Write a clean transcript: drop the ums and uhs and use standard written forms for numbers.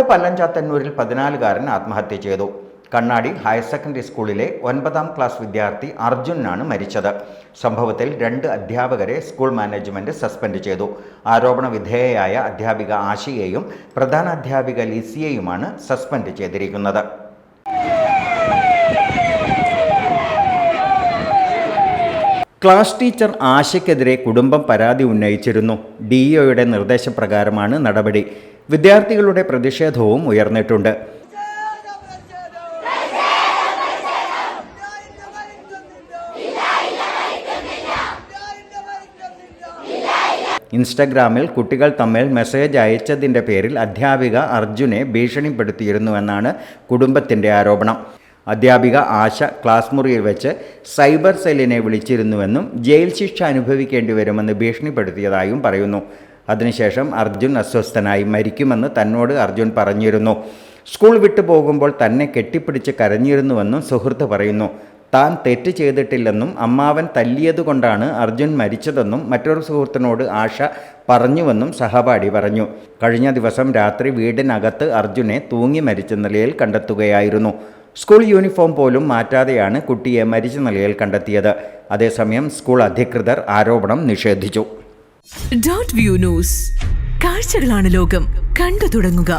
പാലക്കാട് പല്ലഞ്ചാത്തന്നൂരിൽ 14-കാരൻ ആത്മഹത്യ ചെയ്തു. കണ്ണാടി ഹയർ സെക്കൻഡറി സ്കൂളിലെ 9ാം ക്ലാസ് വിദ്യാർത്ഥി അർജുനാണ് മരിച്ചത്. സംഭവത്തിൽ 2 അധ്യാപകരെ സ്കൂൾ മാനേജ്മെന്റ് സസ്പെൻഡ് ചെയ്തു. ആരോപണ വിധേയയായ അധ്യാപിക ആശയെയും പ്രധാനാധ്യാപിക ലിസിയെയുമാണ് സസ്പെൻഡ് ചെയ്തിരിക്കുന്നത്. ക്ലാസ് ടീച്ചർ ആശയ്ക്കെതിരെ കുടുംബം പരാതി ഉന്നയിച്ചിരുന്നു. DEOയുടെ നിർദ്ദേശപ്രകാരമാണ് നടപടി. വിദ്യാർത്ഥികളുടെ പ്രതിഷേധവും ഉയർന്നിട്ടുണ്ട്. ഇൻസ്റ്റഗ്രാമിൽ കുട്ടികൾ തമ്മിൽ മെസ്സേജ് അയച്ചതിൻ്റെ പേരിൽ അധ്യാപിക അർജുനെ ഭീഷണിപ്പെടുത്തിയിരുന്നുവെന്നാണ് കുടുംബത്തിൻ്റെ ആരോപണം. അധ്യാപിക ആശ ക്ലാസ് മുറിയിൽ വെച്ച് സൈബർ സെല്ലിനെ വിളിച്ചിരുന്നുവെന്നും ജയിൽ ശിക്ഷ അനുഭവിക്കേണ്ടി വരുമെന്ന് ഭീഷണിപ്പെടുത്തിയതായും പറയുന്നു. അതിനുശേഷം അർജുൻ അസ്വസ്ഥനായി മരിക്കുമെന്ന് തന്നോട് അർജുൻ പറഞ്ഞിരുന്നു. സ്കൂൾ വിട്ടു പോകുമ്പോൾ തന്നെ കെട്ടിപ്പിടിച്ച് കരഞ്ഞിരുന്നുവെന്നും സുഹൃത്ത് പറയുന്നു. താൻ തെറ്റ് ചെയ്തിട്ടില്ലെന്നും അമ്മാവൻ തല്ലിയതുകൊണ്ടാണ് അർജുൻ മരിച്ചതെന്നും മറ്റൊരു സുഹൃത്തിനോട് ആശ പറഞ്ഞുവെന്നും സഹപാഠി പറഞ്ഞു. കഴിഞ്ഞ ദിവസം രാത്രി വീടിനകത്ത് അർജുനെ തൂങ്ങി മരിച്ച നിലയിൽ കണ്ടെത്തുകയായിരുന്നു. സ്കൂൾ യൂണിഫോം പോലും മാറ്റാതെയാണ് കുട്ടിയെ മരിച്ച നിലയിൽ കണ്ടെത്തിയത്. അതേസമയം സ്കൂൾ അധികൃതർ ആരോപണം നിഷേധിച്ചു. .view ന്യൂസ്, കാഴ്ചകളാണ് ലോകം, കണ്ടു തുടങ്ങുക.